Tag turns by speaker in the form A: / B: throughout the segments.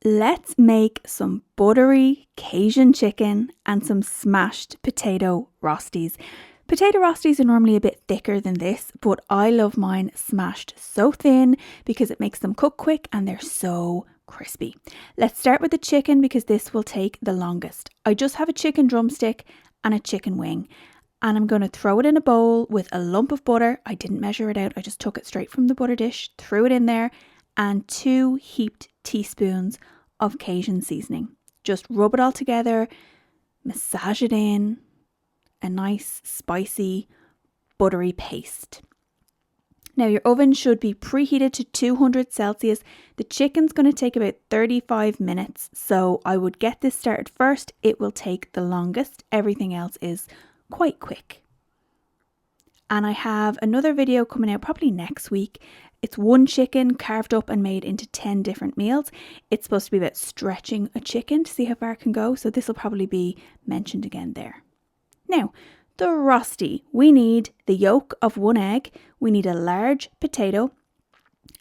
A: let's make some buttery Cajun chicken and some smashed potato Rostis. Potato Rostis are normally a bit thicker than this, but I love mine smashed so thin because it makes them cook quick and they're so crispy. Let's start with the chicken because this will take the longest. I just have a chicken drumstick and a chicken wing, and I'm going to throw it in a bowl with a lump of butter. I didn't measure it out, I just took it straight from the butter dish, threw it in there, and 2 heaped teaspoons of Cajun seasoning. Just rub it all together, massage it in, a nice spicy buttery paste. Now your oven should be preheated to 200 Celsius. The chicken's going to take about 35 minutes, so I would get this started first. It will take the longest. Everything else is quite quick. And I have another video coming out probably next week. It's 1 chicken carved up and made into 10 different meals. It's supposed to be about stretching a chicken to see how far it can go, so this will probably be mentioned again there. Now, the Rosti. We need the yolk of 1 egg, we need a large potato,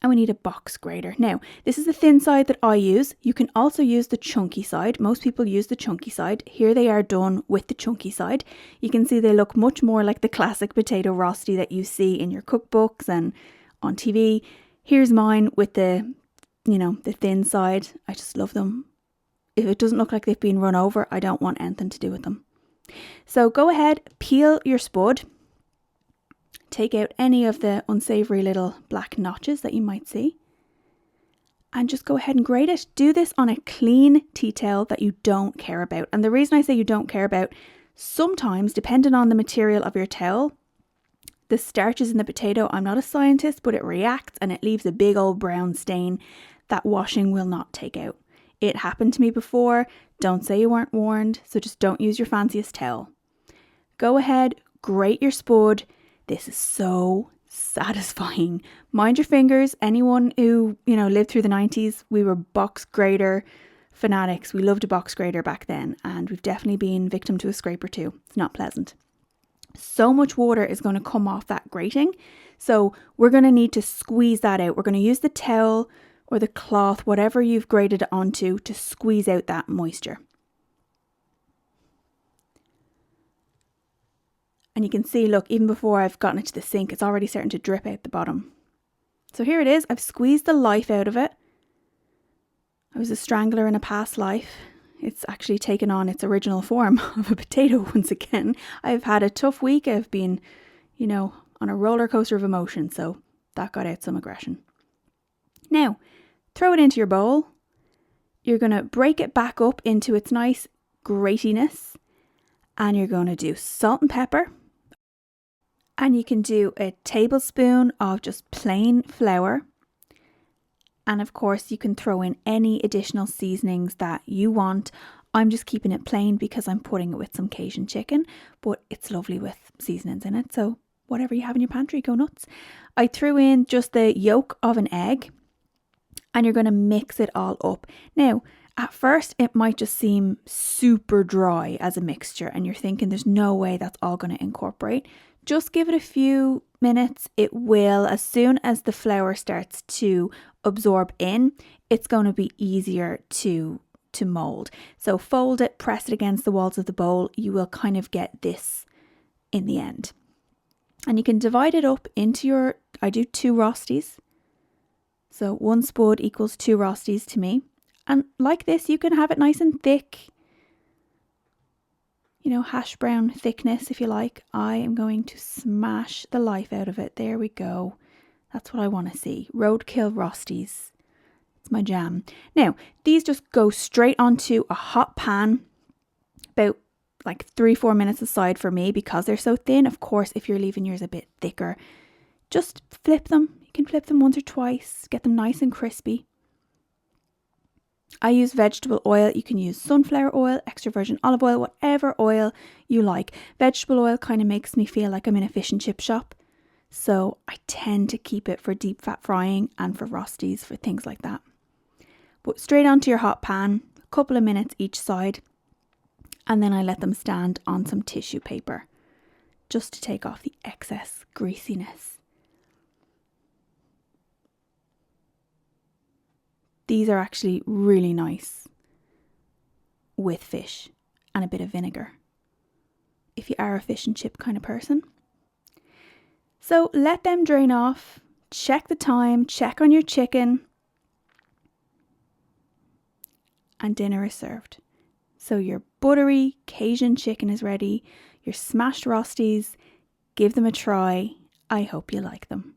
A: and we need a box grater. Now, this is the thin side that I use. You can also use the chunky side. Most people use the chunky side. Here they are done with the chunky side. You can see they look much more like the classic potato Rosti that you see in your cookbooks and on TV. Here's mine with the thin side. I just love them. If it doesn't look like they've been run over, I don't want anything to do with them. So go ahead, peel your spud, take out any of the unsavory little black notches that you might see, and just go ahead and grate it. Do this on a clean tea towel that you don't care about. And the reason I say you don't care about, sometimes, depending on the material of your towel, the starches in the potato, I'm not a scientist, but it reacts and it leaves a big old brown stain that washing will not take out. It happened to me before. Don't say you weren't warned, so just don't use your fanciest towel. Go ahead, grate your spud. This is so satisfying. Mind your fingers. Anyone who, lived through the 90s, we were box grater fanatics. We loved a box grater back then, and we've definitely been victim to a scraper too. It's not pleasant. So much water is going to come off that grating, so we're going to need to squeeze that out. We're going to use the towel or the cloth, whatever you've grated it onto, to squeeze out that moisture. And you can see, look, even before I've gotten it to the sink, it's already starting to drip out the bottom. So here it is. I've squeezed the life out of it. I was a strangler in a past life. It's actually taken on its original form of a potato once again. I've had a tough week. I've been, on a roller coaster of emotion. So that got out some aggression. Now, throw it into your bowl. You're going to break it back up into its nice gratiness. And you're going to do salt and pepper. And you can do a tablespoon of just plain flour. And of course, you can throw in any additional seasonings that you want. I'm just keeping it plain because I'm putting it with some Cajun chicken. But it's lovely with seasonings in it. So whatever you have in your pantry, go nuts. I threw in just the yolk of an egg. And you're going to mix it all up. Now, at first, it might just seem super dry as a mixture. And you're thinking there's no way that's all going to incorporate. Just give it a few minutes. It will. As soon as the flour starts to absorb in, it's going to be easier to mold. So fold it, press it against the walls of the bowl. You will kind of get this in the end. And you can divide it up into I do 2 Rostis. So 1 spud equals 2 Rostis to me. And like this, you can have it nice and thick. Hash brown thickness if you like. I am going to smash the life out of it. There we go. That's what I want to see. Roadkill Rostis. It's my jam. Now, these just go straight onto a hot pan. About like 3-4 minutes aside for me because they're so thin. Of course, if you're leaving yours a bit thicker, just flip them. You can flip them once or twice. Get them nice and crispy. I use vegetable oil. You can use sunflower oil, extra virgin olive oil, whatever oil you like. Vegetable oil kind of makes me feel like I'm in a fish and chip shop. So I tend to keep it for deep fat frying and for Rostis, for things like that. But straight onto your hot pan, a couple of minutes each side. And then I let them stand on some tissue paper just to take off the excess greasiness. These are actually really nice with fish and a bit of vinegar, if you are a fish and chip kind of person. So let them drain off, check the time, check on your chicken, and dinner is served. So your buttery Cajun chicken is ready, your smashed Rostis. Give them a try. I hope you like them.